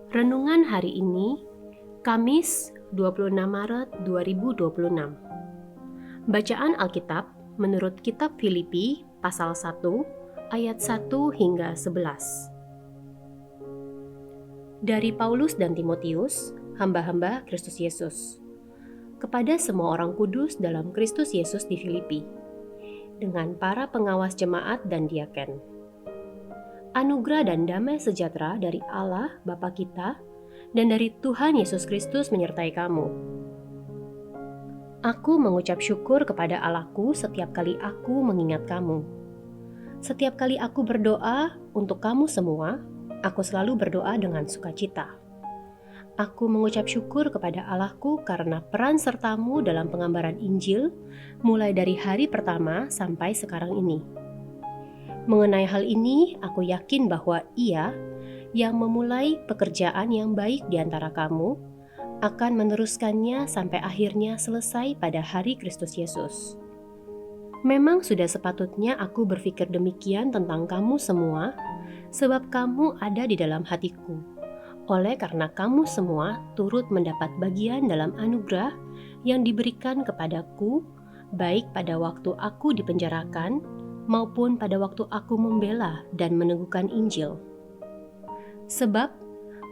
Renungan hari ini, Kamis 26 Maret 2026. Bacaan Alkitab menurut Kitab Filipi pasal 1 ayat 1 hingga 11. Dari Paulus dan Timotius, hamba-hamba Kristus Yesus, kepada semua orang kudus dalam Kristus Yesus di Filipi, dengan para pengawas jemaat dan diaken. Anugerah dan damai sejahtera dari Allah Bapa kita dan dari Tuhan Yesus Kristus menyertai kamu. Aku mengucap syukur kepada Allahku setiap kali aku mengingat kamu. Setiap kali aku berdoa untuk kamu semua, aku selalu berdoa dengan sukacita. Aku mengucap syukur kepada Allahku karena peran sertamu dalam pengambaran Injil mulai dari hari pertama sampai sekarang ini. Mengenai hal ini, aku yakin bahwa Ia yang memulai pekerjaan yang baik di antara kamu akan meneruskannya sampai akhirnya selesai pada hari Kristus Yesus. Memang sudah sepatutnya aku berpikir demikian tentang kamu semua, sebab kamu ada di dalam hatiku. Oleh karena kamu semua turut mendapat bagian dalam anugerah yang diberikan kepadaku, baik pada waktu aku dipenjarakan, maupun pada waktu aku membela dan meneguhkan Injil. Sebab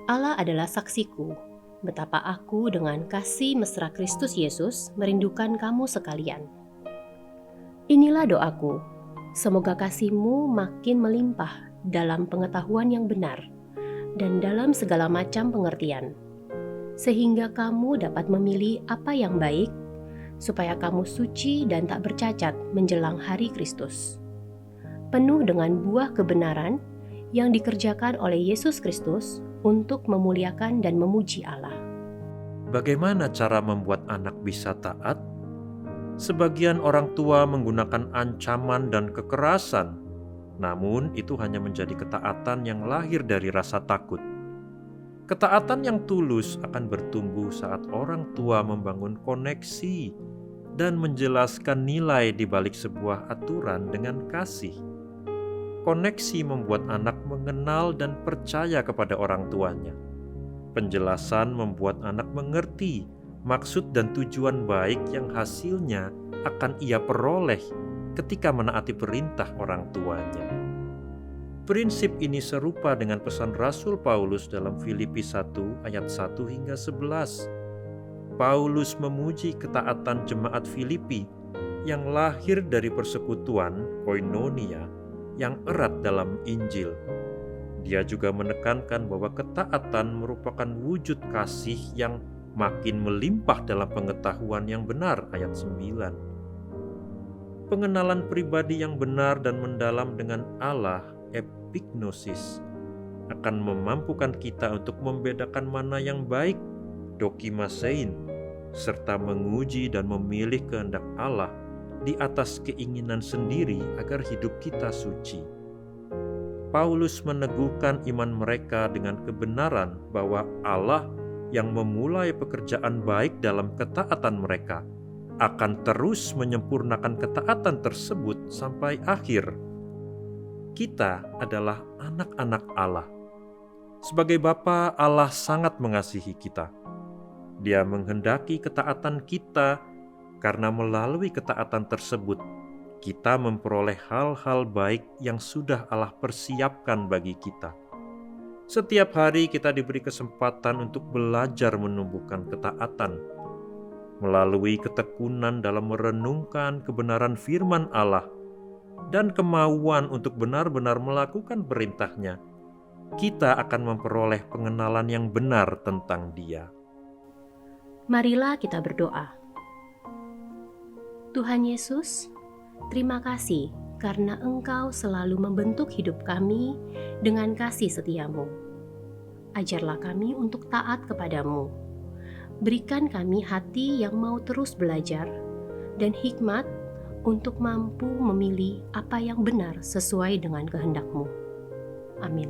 Allah adalah saksiku, betapa aku dengan kasih mesra Kristus Yesus merindukan kamu sekalian. Inilah doaku, semoga kasihmu makin melimpah dalam pengetahuan yang benar dan dalam segala macam pengertian, sehingga kamu dapat memilih apa yang baik, supaya kamu suci dan tak bercacat menjelang hari Kristus, penuh dengan buah kebenaran yang dikerjakan oleh Yesus Kristus untuk memuliakan dan memuji Allah. Bagaimana cara membuat anak bisa taat? Sebagian orang tua menggunakan ancaman dan kekerasan, namun itu hanya menjadi ketaatan yang lahir dari rasa takut. Ketaatan yang tulus akan bertumbuh saat orang tua membangun koneksi dan menjelaskan nilai di balik sebuah aturan dengan kasih. Koneksi membuat anak mengenal dan percaya kepada orang tuanya. Penjelasan membuat anak mengerti maksud dan tujuan baik yang hasilnya akan ia peroleh ketika menaati perintah orang tuanya. Prinsip ini serupa dengan pesan Rasul Paulus dalam Filipi 1 ayat 1 hingga 11. Paulus memuji ketaatan jemaat Filipi yang lahir dari persekutuan koinonia yang erat dalam Injil. Dia juga menekankan bahwa ketaatan merupakan wujud kasih yang makin melimpah dalam pengetahuan yang benar, ayat 9. Pengenalan pribadi yang benar dan mendalam dengan Allah, epignosis, akan memampukan kita untuk membedakan mana yang baik, dokimasein, serta menguji dan memilih kehendak Allah di atas keinginan sendiri agar hidup kita suci. Paulus meneguhkan iman mereka dengan kebenaran bahwa Allah yang memulai pekerjaan baik dalam ketaatan mereka akan terus menyempurnakan ketaatan tersebut sampai akhir. Kita adalah anak-anak Allah. Sebagai Bapa, Allah sangat mengasihi kita. Dia menghendaki ketaatan kita karena melalui ketaatan tersebut, kita memperoleh hal-hal baik yang sudah Allah persiapkan bagi kita. Setiap hari kita diberi kesempatan untuk belajar menumbuhkan ketaatan, melalui ketekunan dalam merenungkan kebenaran firman Allah, dan kemauan untuk benar-benar melakukan perintahnya. Kita akan memperoleh pengenalan yang benar tentang Dia. Marilah kita berdoa. Tuhan Yesus, terima kasih karena Engkau selalu membentuk hidup kami dengan kasih setia-Mu. Ajarlah kami untuk taat kepadamu. Berikan kami hati yang mau terus belajar dan hikmat untuk mampu memilih apa yang benar sesuai dengan kehendak-Mu. Amin.